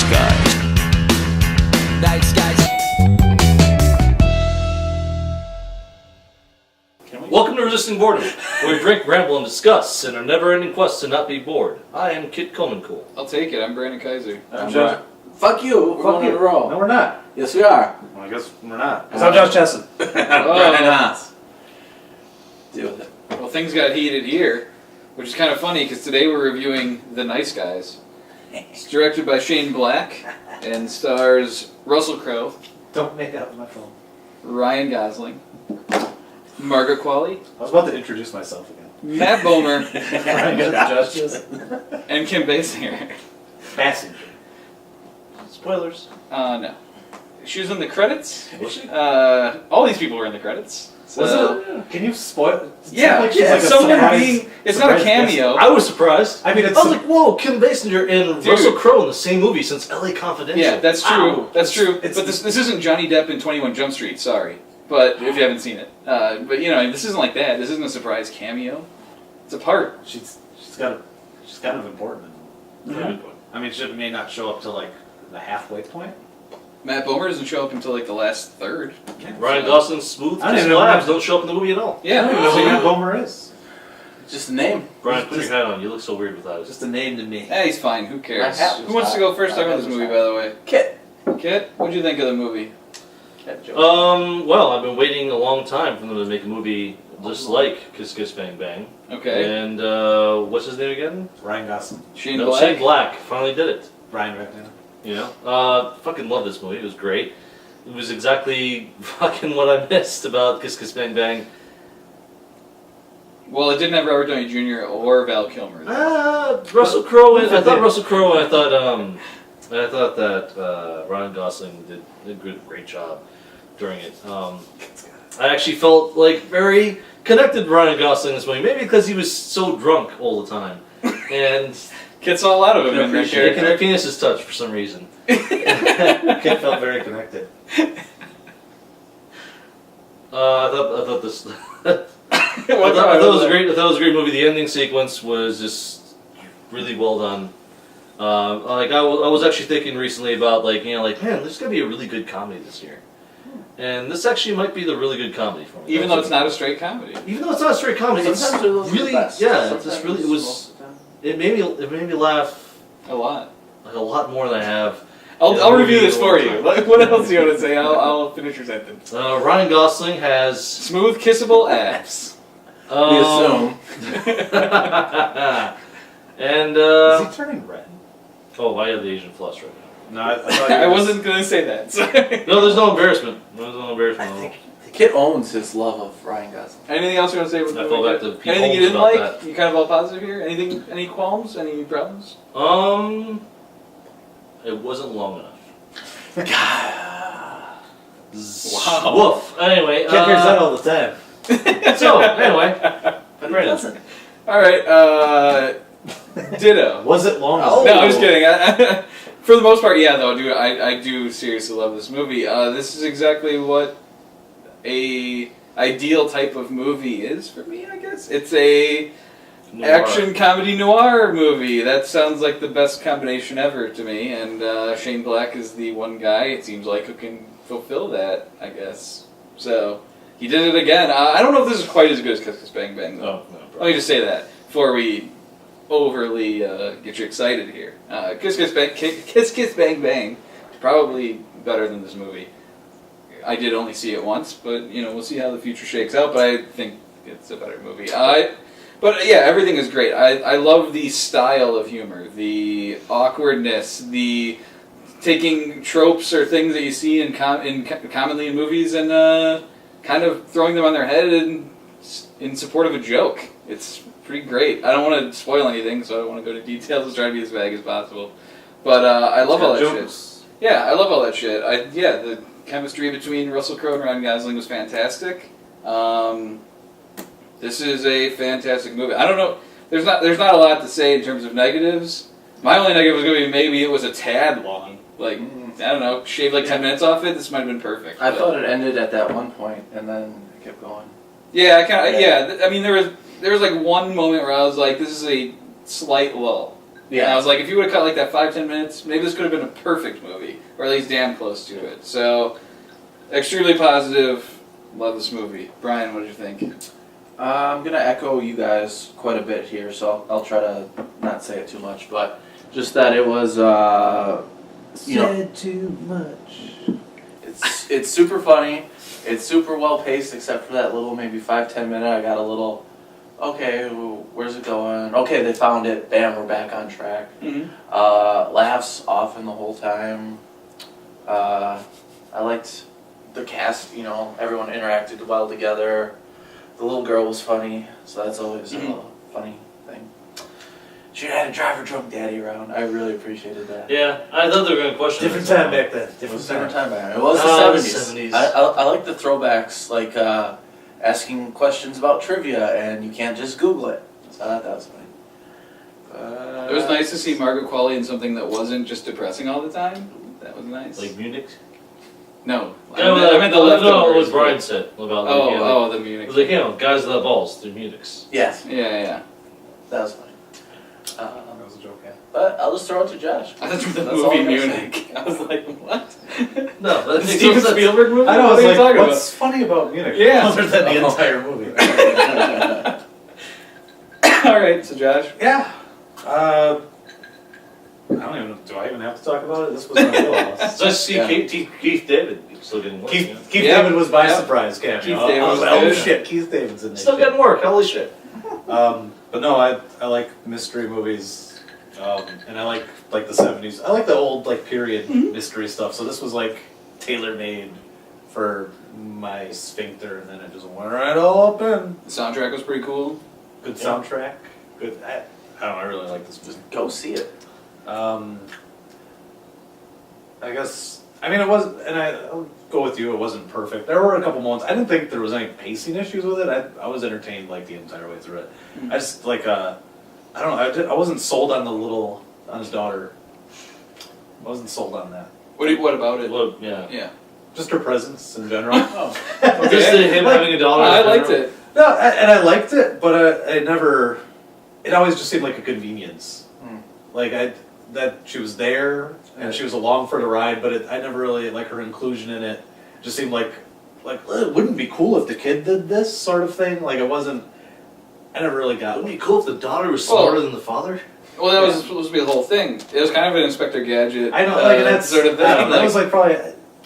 Guys. Nice guys. Welcome to Resisting Boredom, where we drink, ramble, and discuss in our never-ending quest to not be bored. I am Kit Coleman-Cool. I'll take it. I'm Brandon Kaiser. I'm Josh. Fuck you. We're going in a row. No, we're not. Yes, we are. Well, I guess we're not. Because I'm Josh Chesson. Brandon Haas. Deal with it. Well, things got heated here, which is kind of funny because today we're reviewing The Nice Guys. It's directed by Shane Black and stars Russell Crowe, Don't make out with my phone. Ryan Gosling, Margaret Qualley, I was about to introduce myself again. Matt Bomer, Josh Chesson. and Kim Basinger. Passenger. Spoilers. No. She was in the credits. Was she? All these people were in the credits. So, Was it? Can you spoil? It Yeah, seemed like she's like a someone surprise- being. It's not a surprise cameo. I was surprised. I mean, I it's. was like, whoa, Kim Basinger and Dude. Russell Crowe in the same movie since L.A. Confidential. Yeah, that's true. Wow. That's true. It's- But this isn't Johnny Depp in 21 Jump Street. Sorry, but if you haven't seen it, but you know, this isn't like that. This isn't a surprise cameo. It's a part. she's kind of important. Yeah. I mean, she may not show up till like the halfway point. Matt Bomer doesn't show up until like the last third. Ryan Gosling's smooth I don't kiss even know labs what- don't show up in the movie at all. Yeah. I don't even know who Matt Bomer is. Just a name. Brian, put your hat on. You look so weird without it. Just a name to me. Hey, he's fine. Who cares? My hat was Who wants to go first hot. on My this hat was movie, hot. by the way? Kit. Kit, what'd you think of the movie? Well, I've been waiting a long time for them to make a movie just like Kiss Kiss Bang Bang. Okay. And what's his name again? Ryan Gosling. Shane No, Black. Shane Black finally did it. Ryan right now. You know, fucking love this movie. It was great. It was exactly fucking what I missed about Kiss Kiss Bang Bang. Well, it didn't have Robert Downey Jr. or Val Kilmer. Russell Crowe. I thought Russell Crowe. And I thought that Ryan Gosling did a great job during it. I actually felt like very connected to Ryan Gosling in this movie. Maybe because he was so drunk all the time, and Gets all out of him in that appreciate character. my penis's touch for some reason. Kid felt very connected. I thought this. What I thought it was a great. I thought it was a great movie. The ending sequence was just really well done. Like I was actually thinking recently about like man, there's gonna be a really good comedy this year, and this actually might be the really good comedy for me. Even though it's not a straight comedy. Even though it's not a straight comedy, it's Sometimes they're those really the best. yeah. It's Sometimes just really it it's was. most of the time. It made me laugh A lot. like a lot more than I have. I'll review this for movie you. Like, what else do you want to say? I'll finish your sentence. Ryan Gosling has Smooth, kissable abs. We assume. and Is he turning red? oh, I have the Asian flush right now. No, I thought I wasn't going to say that. Sorry. No, there's no embarrassment. There's no embarrassment. I at all. think Kit owns his love of Ryan Gosling. Anything else you want to say? With the I fell movie? back to Pete Anything you Holmes didn't about like? that. You kind of all positive here? Anything? Any qualms? Any problems? It wasn't long enough. Wow. Woof. Anyway, Kid hears that all the time. so anyway, But he Brandon. doesn't. All right. Ditto. Was it long? Oh. No, I'm just kidding. For the most part, yeah, though, dude, I do seriously love this movie. This is exactly what a ideal type of movie is for me, I guess. It's a Noir. action comedy noir movie. That sounds like the best combination ever to me, and Shane Black is the one guy, it seems like, who can fulfill that, I guess. So, he did it again. I don't know if this is quite as good as Kiss Kiss Bang Bang, though. Oh, no, Let me just say that before we overly get you excited here. Kiss Kiss Bang Bang, probably better than this movie. I did only see it once, but you know we'll see how the future shakes out. But I think it's a better movie. But yeah, everything is great. I love the style of humor, the awkwardness, the taking tropes or things that you see commonly in movies and kind of throwing them on their head in support of a joke. It's pretty great. I don't want to spoil anything, so I don't want to go to details. I'll try to be as vague as possible. But I love all that shit. Yeah, I love all that shit. The chemistry between Russell Crowe and Ryan Gosling was fantastic. This is a fantastic movie. I don't know. There's not a lot to say in terms of negatives. My only negative was going to be maybe it was a tad long. Like I don't know, shave like 10 minutes off it. This might have been perfect. I thought it ended at that one point, and then it kept going. Yeah, I mean, there was like one moment where I was like, this is a slight lull And I was like, if you would have cut like that 5-10 minutes, maybe this could have been a perfect movie, or at least damn close to it. So, extremely positive. Love this movie. Brian, what did you think? I'm gonna echo you guys quite a bit here, so I'll try to not say it too much, but just that it was, Said too much. it's super funny. It's super well paced, except for that little maybe 5-10 minute. I got a little, okay, where's it going? Okay, they found it. Bam, we're back on track. Mm-hmm. Laughs often the whole time. I liked the cast. Everyone interacted well together. The little girl was funny, so that's always a funny thing. She had a driver drunk daddy around. I really appreciated that. Yeah, I thought they were going to question Different this. time back then. It was a different time back then. It was the Oh, the 70s. 70s. I like the throwbacks, like asking questions about trivia, and you can't just Google it. So I thought that was funny. It was nice to see Margaret Qualley in something that wasn't just depressing all the time. That was nice. Like Munich? No, I No, meant the leftovers. what Brian said about The Munich. It was like, guys without balls, they're Munichs. Yes, Yeah. that was funny. That was a joke, yeah. But I'll just throw it to Josh. I thought you the That's all movie I'm gonna say. Munich. I was like, what? No, that's Steven Spielberg movie? I know, I What was are you like, talking what's funny about Munich? Yeah. Other than the Oh. entire movie. about? All right, so Josh. Yeah. I don't even know. Do I even have to talk about it? This was my wheelhouse. So I see Yeah. Keith David still getting work. Keith Yep. David was by Yep. surprise cameo. Keith I David was was like, oh good. shit, Keith David's in there. Still getting work, holy shit. But no, I like mystery movies, and I like the 70s. I like the old period mystery stuff. So this was tailor made for my sphincter, and then it just went right all up in. The soundtrack was pretty cool. Good soundtrack. Good. I don't know. I really like this movie. Go see it. I guess. I mean, it was, and I'll go with you. It wasn't perfect. There were a couple moments. I didn't think there was any pacing issues with it. I was entertained the entire way through it. I just I don't know. I wasn't sold on on his daughter. I wasn't sold on that. What about it? Well, yeah. Yeah. Just her presence in general. Oh. Just him having a daughter. I in liked general. it. No, and I liked it, but I never. It always just seemed like a convenience. That she was there and she was along for the ride, but I never really her inclusion in it. Just seemed like it wouldn't be cool if the kid did this sort of thing. It wasn't. I never really got. Wouldn't it be cool if the daughter was smarter than the father? Well, that was supposed to be the whole thing. It was kind of an Inspector Gadget I know, that's sort of thing. I don't know, that was probably.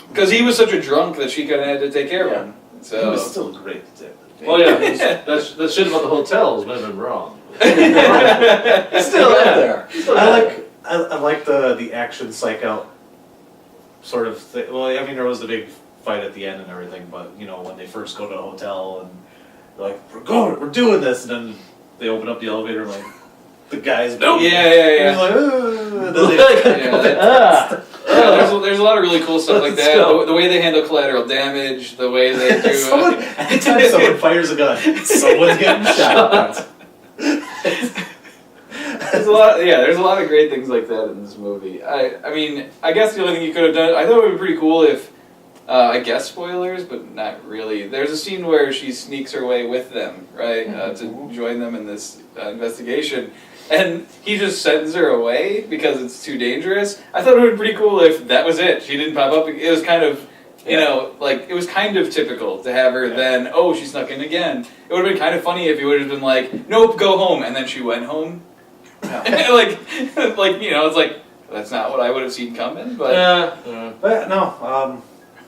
Because he was such a drunk that she kind of had to take care of him. He So was still a great detective. Well, yeah, that shit about the hotels might have been wrong. Still out there. I like the action psych out sort of thing. Well, I mean, there was the big fight at the end and everything, but when they first go to a hotel and they're like, we're doing this, and then they open up the elevator and the guy's Nope. Yeah. He's like, and then they Yeah, there's a lot of really cool stuff like Let's that. go. The way they handle collateral damage, the way they do. anytime someone fires a gun, someone's getting shot. There's a lot. Yeah, there's a lot of great things like that in this movie. I mean, I guess the only thing you could have done, I thought it would be pretty cool if, I guess spoilers, but not really. There's a scene where she sneaks her way with them, right, to join them in this investigation. And he just sends her away because it's too dangerous. I thought it would be pretty cool if that was it. She didn't pop up. It was kind of, it was kind of typical to have her then, she snuck in again. It would have been kind of funny if he would have been like, nope, go home. And then she went home. Yeah. It's like, that's not what I would have seen coming. But But no,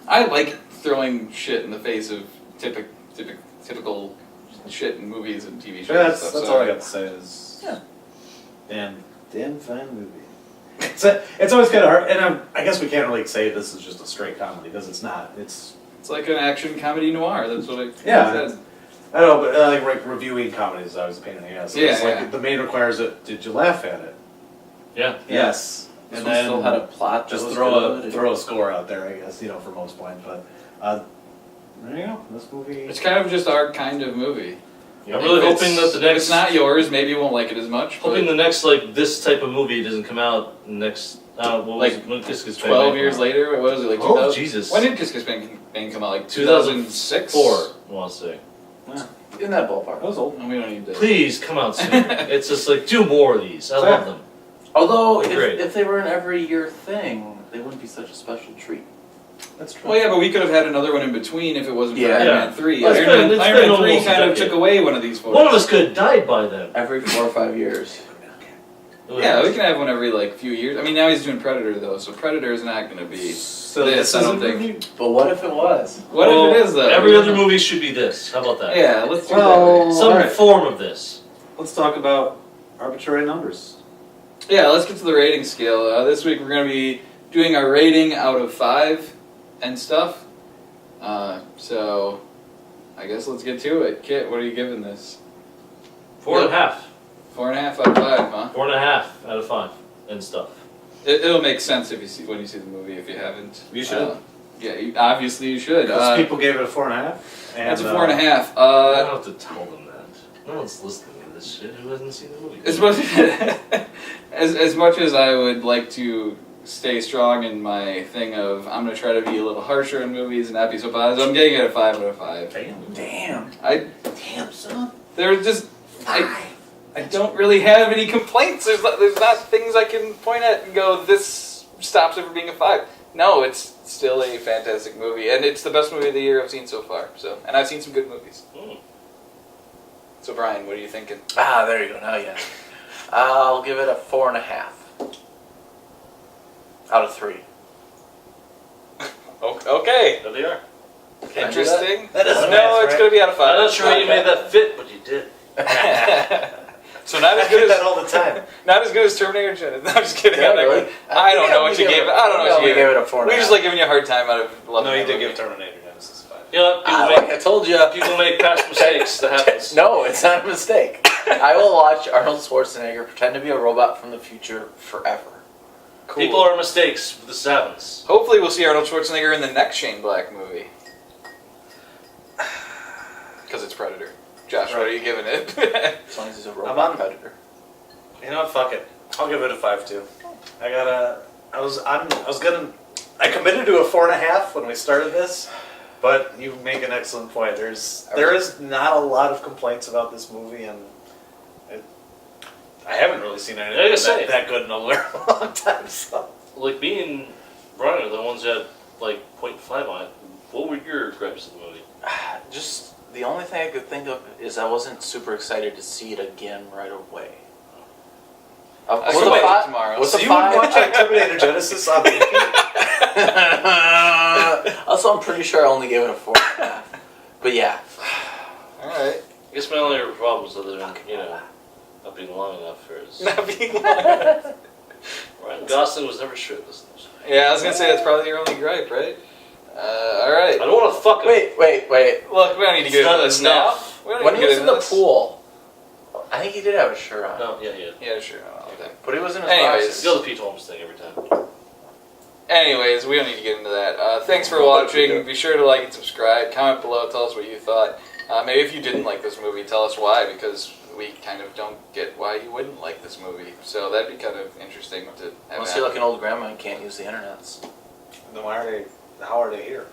I like throwing shit in the face of typical shit in movies and TV shows. and stuff, that's so- all I got to say is. Damn fine movie. It's always kind of hard, and I guess we can't really say this is just a straight comedy because it's not. It's like an action comedy noir. That's what I Yeah. said. I don't know, but reviewing comedies is always a pain in the ass. Yeah, It's yeah. The main requires it. Did you laugh at it? Yeah. Yes. This And one then still had a plot. that just was throw good. a score out there, I guess, for most point. But there you go. This movie. It's kind of just our kind of movie. I'm really hoping that the If next. it's not yours, maybe you won't like it as much. Hoping but the next this type of movie doesn't come out next. When Kiss Kiss Bang 12 Bang years came out? later, what was it, like Oh 2000? Jesus! When did Kiss Kiss Bang Bang come out? Like 2006. 2006? I want to say. In that ballpark. That was old. And we don't need to. Please come out soon. It's just do more of these. I love them. Although, Great. if they were an every year thing, they wouldn't be such a special treat. That's true. Well, yeah, but we could have had another one in between if it wasn't for Yeah. Iron Yeah. Man 3. Well, it's Iron been Man 3 almost a kind of decade. took away one of these four. One of us could have died by then. Every 4 or 5 years. Yeah, we can have one every like few years. I mean, now he's doing Predator though, so Predator is not going to be So this. I is don't a think. movie? But what if it was? What Well, if it is though? Every other movie should be this. How about that? Yeah, let's do Well, Some alright. form of this. Let's talk about arbitrary numbers. that. Yeah, let's get to the rating scale. This week we're going to be doing our rating out of 5 and stuff. So I guess let's get to it. Kit, what are you giving this? 4.5. 4.5 out of 5, huh? 4.5 out of 5 and stuff. It'll make sense if you see when you see the movie. If you haven't, You should. Yeah, obviously you should. Because people gave it a 4.5. That's a 4.5. I don't have to tell them that. No one's listening to this shit who hasn't seen the movie. As much as much as I would like to stay strong in my thing of I'm gonna try to be a little harsher in movies and not be so positive, I'm getting it a 5 out of 5. Damn. Damn, son. There's just I don't really have any complaints. There's not things I can point at and go, this stops it from being a 5. No, it's still a fantastic movie, and it's the best movie of the year I've seen so far. So, and I've seen some good movies. So, Brian, what are you thinking? Ah, there you go. Now, yeah. I'll give it a 4.5 out of 3. Okay. There they are. Interesting. That doesn't No, matter, it's right? going to be out of 5. I'm not sure how you made that fit, but you did. So not as good as all the time. not as good as Terminator Genesis. No, I'm just kidding. Yeah, I'm not really? good. I don't know what you gave it. I don't know what you We gave gave it. it a 4.5. We just like giving you a hard time out of loving No, you that did movie. give Terminator Genesis 5. You know, Like I told you. people make past mistakes. That happens. No, it's not a mistake. I will watch Arnold Schwarzenegger pretend to be a robot from the future forever. Cool. People are mistakes. This happens. Hopefully we'll see Arnold Schwarzenegger in the next Shane Black movie. Because it's Predator. Josh, what are you giving it? As long as he's a I'm robot on- predator. You know what? Fuck it. I'll give it a 5 too. I committed to a 4.5 when we started this, but you make an excellent point. There is not a lot of complaints about this movie, and I haven't really seen anything I gotta say. that good in a long time. So. Like me and Brian are the ones that had like 0.5 on it. What were your gripes of the movie? Just the only thing I could think of is I wasn't super excited to see it again right away. I can wait tomorrow. What's So a you would 5? watch like Terminator Genesis on repeat? Also, I'm pretty sure I only gave it a 4.5. But yeah. Alright. I guess my only problem is other than, not being long enough for his... Not being long. Ryan Gosling was never shirtless. Yeah, I was going to say that's probably your only gripe, right? Alright. I don't want to fuck him. Wait. Look, we don't need to get It's not into this now. enough. We don't When need he to was get in the into this. pool, I think he did have a shirt on. No, yeah. Yeah, sure. Okay. But he was in his Anyways. boxers. It's the other Pete Holmes thing every time. Anyways, we don't need to get into that. Thanks for watching. Be sure to like and subscribe. Comment below. Tell us what you thought. Maybe if you didn't like this movie, tell us why, because we kind of don't get why you wouldn't like this movie. So that'd be kind of interesting to have Unless happen. you're like an old grandma and can't use the internets. Then how are they here?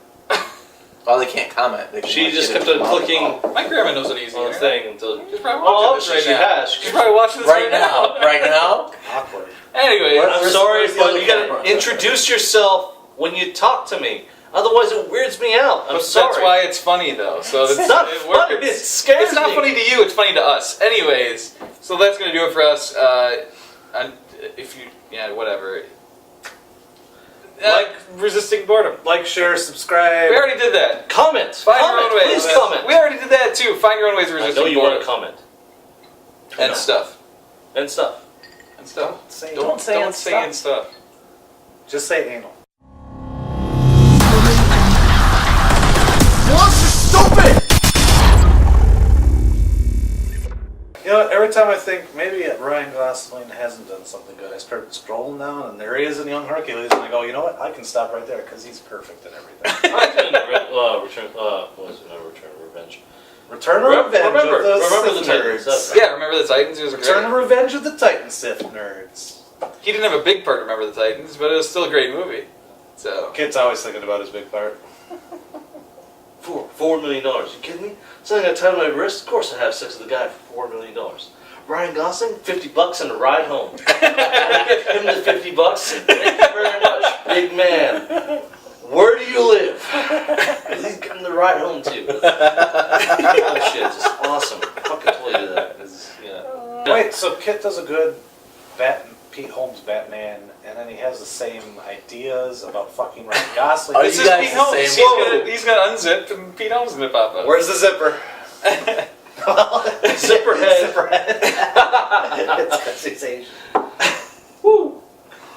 Well, they can't comment. They can She like just get kept it on clicking My grandma knows what easy on the is. thing until... She's probably Oh, watching this she right now. has. She's probably watching this right now. Right now? Awkward. Anyways, I'm sorry, where's the but other you gotta camera? introduce yourself when you talk to me. Otherwise, it weirds me out. I'm but sorry. that's why it's funny though. So It's that's, not it funny. works. It scares It's not me. funny to you. It's funny to us. Anyways, so that's gonna do it for us. And if you, whatever. Like resisting boredom. Like, share, subscribe. We already did that. Comment. Find comment. your own ways. Please comment. We already did that too. Find your own ways of I resisting know you boredom. want to comment. And stuff. And stuff. And stuff. Don't say and stuff. and stuff. Just say anal. You know, every time I think maybe Ryan Gosling hasn't done something good, I start scrolling down, and there he is in Young Hercules, and I go, you know what? I can stop right there because he's perfect in everything. Return of Revenge. Return of Revenge Remember of the the Sith Titans. nerds. That's Yeah, remember the Titans? It was Return great. of Revenge of the Titan Sith nerds. He didn't have a big part to Remember the Titans, but it was still a great movie. So Kid's always thinking about his big part. $4 million. You kidding me? Something I tied on my wrist? Of course I have sex with a guy for $4 million. Ryan Gosling, $50 and a ride home. I give him the $50. Thank you very much, big man. Where do you live? He's getting the ride home too. Oh shit, just awesome. Fucking totally do that. Yeah. Wait, so Kit does a good Pete Holmes Batman, and then he has the same ideas about fucking Ryan Gosling. Oh, This you is guys Pete the Holmes. same- He's gonna unzip, and Pete Holmes is gonna pop up. Where's the zipper? Zipperhead. Zipperhead. It's 'cause he's Asian.